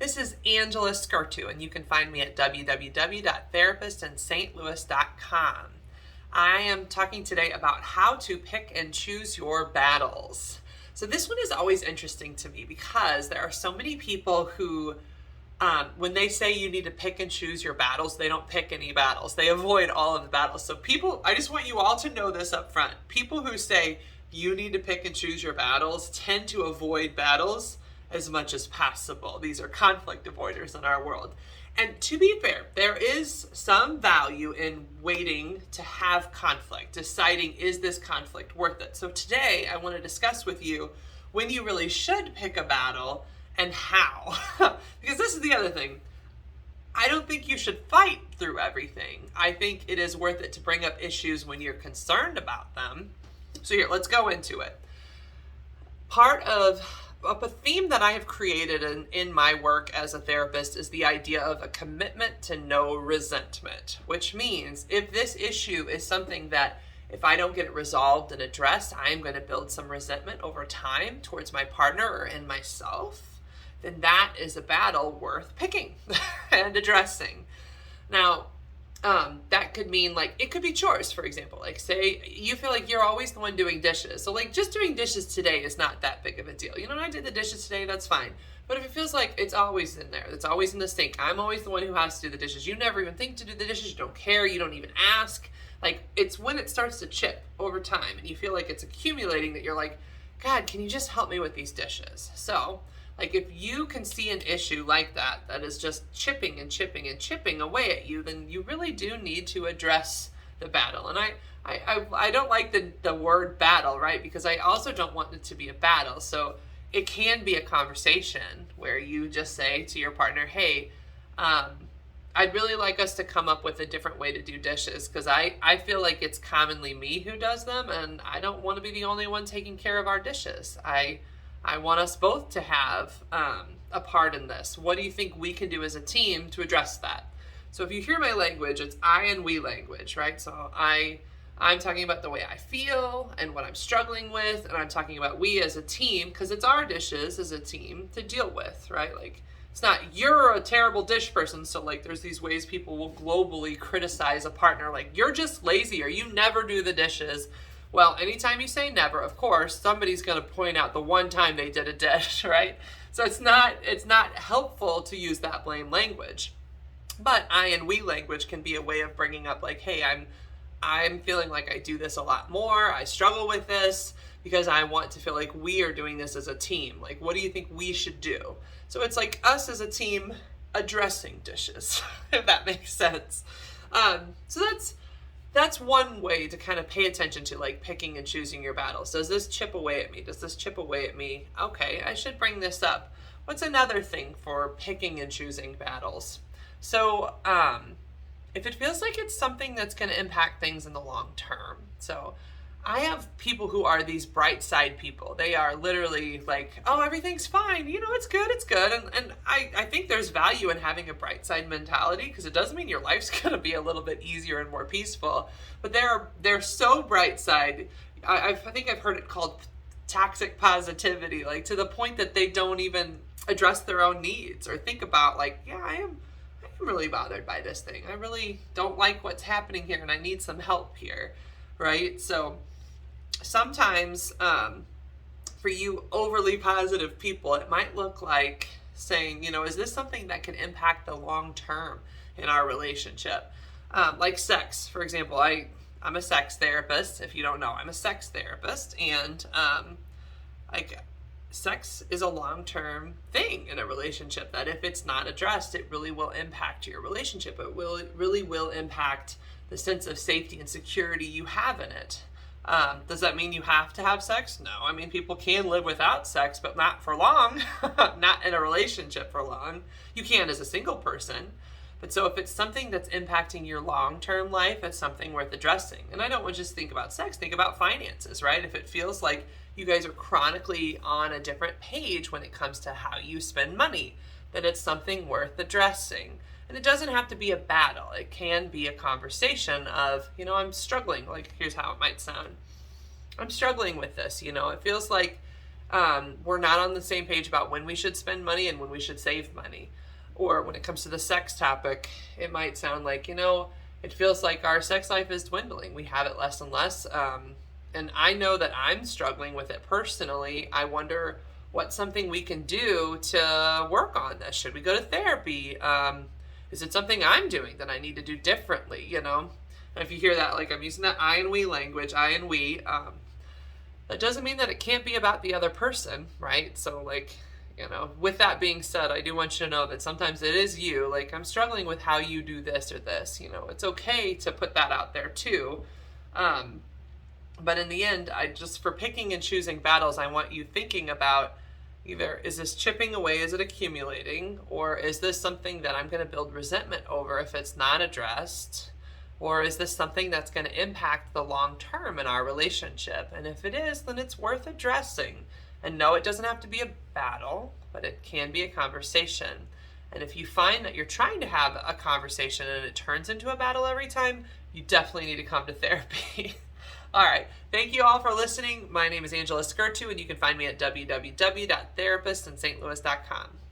This is Angela Skurtu, and you can find me at www.therapistintstlouis.com. I am talking today about how to pick and choose your battles. So this one is always interesting to me because there are so many people who, when they say you need to pick and choose your battles, they don't pick any battles. They avoid all of the battles. So I just want you all to know this up front. People who say you need to pick and choose your battles tend to avoid battles as much as possible. These are conflict avoiders in our world. And to be fair, there is some value in waiting to have conflict, deciding, is this conflict worth it? So today I want to discuss with you when you really should pick a battle and how. Because this is the other thing. I don't think you should fight through everything. I think it is worth it to bring up issues when you're concerned about them. So here, let's go into it. Part of a theme that I have created in my work as a therapist is the idea of a commitment to no resentment, which means if this issue is something that if I don't get it resolved and addressed, I'm going to build some resentment over time towards my partner or in myself, then that is a battle worth picking and addressing. Now, that could mean it could be chores, for example. Say you feel like you're always the one doing dishes. So just doing dishes today is not that big of a deal. I did the dishes today, that's fine. But if it feels like it's always in there, it's always in the sink, I'm always the one who has to do the dishes. You never even think to do the dishes, you don't care, you don't even ask. It's when it starts to chip over time and you feel like it's accumulating that you're like, God, can you just help me with these dishes? So if you can see an issue like that is just chipping and chipping and chipping away at you, then you really do need to address the battle. And I don't like the word battle, right? Because I also don't want it to be a battle. So it can be a conversation where you just say to your partner, hey, I'd really like us to come up with a different way to do dishes because I feel like it's commonly me who does them and I don't want to be the only one taking care of our dishes. I want us both to have a part in this. What do you think we can do as a team to address that? So if you hear my language, it's I and we language, right? So I'm talking about the way I feel and what I'm struggling with, and I'm talking about we as a team because it's our dishes as a team to deal with, right? It's not you're a terrible dish person, so there's these ways people will globally criticize a partner, you're just lazy or you never do the dishes. Well, anytime you say never, of course, somebody's going to point out the one time they did a dish, right? So it's not helpful to use that blame language. But I and we language can be a way of bringing up hey, I'm feeling like I do this a lot more. I struggle with this because I want to feel like we are doing this as a team. What do you think we should do? So it's us as a team addressing dishes, if that makes sense. So that's one way to kind of pay attention to picking and choosing your battles. Does this chip away at me? Does this chip away at me? Okay, I should bring this up. What's another thing for picking and choosing battles? So if it feels like it's something that's going to impact things in the long term. So I have people who are these bright side people. They are literally oh, everything's fine. It's good, it's good. And I think there's value in having a bright side mentality because it doesn't mean your life's going to be a little bit easier and more peaceful. But they're so bright side. I think I've heard it called toxic positivity, to the point that they don't even address their own needs or think about yeah, I am really bothered by this thing. I really don't like what's happening here and I need some help here, right? So sometimes for you overly positive people, it might look like saying, is this something that can impact the long term in our relationship? Like sex, for example. I'm a sex therapist. If you don't know, I'm a sex therapist. And sex is a long-term thing in a relationship that if it's not addressed, it really will impact your relationship. It really will impact the sense of safety and security you have in it. Does that mean you have to have sex? No. I mean, people can live without sex, but not for long, not in a relationship for long. You can as a single person. But so if it's something that's impacting your long-term life, it's something worth addressing. And I don't want to just think about sex, think about finances, right? If it feels like you guys are chronically on a different page when it comes to how you spend money, then it's something worth addressing. And it doesn't have to be a battle. It can be a conversation of, I'm struggling. Here's how it might sound. I'm struggling with this. It feels like We're not on the same page about when we should spend money and when we should save money. Or when it comes to the sex topic, it might sound like, it feels like our sex life is dwindling. We have it less and less. And I know that I'm struggling with it personally. I wonder what's something we can do to work on this. Should we go to therapy? Is it something I'm doing that I need to do differently, And if you hear that, like I'm using that I and we language, I and we, that doesn't mean that it can't be about the other person, right? So with that being said, I do want you to know that sometimes it is you. Like, I'm struggling with how you do this or this, It's okay to put that out there too. But in the end, for picking and choosing battles, I want you thinking about either, is this chipping away, is it accumulating, or is this something that I'm going to build resentment over if it's not addressed? Or is this something that's going to impact the long term in our relationship? And if it is, then it's worth addressing. And no, it doesn't have to be a battle, but it can be a conversation. And if you find that you're trying to have a conversation and it turns into a battle every time, you definitely need to come to therapy. All right. Thank you all for listening. My name is Angela Skurtu, and you can find me at www.therapistsinstlouis.com.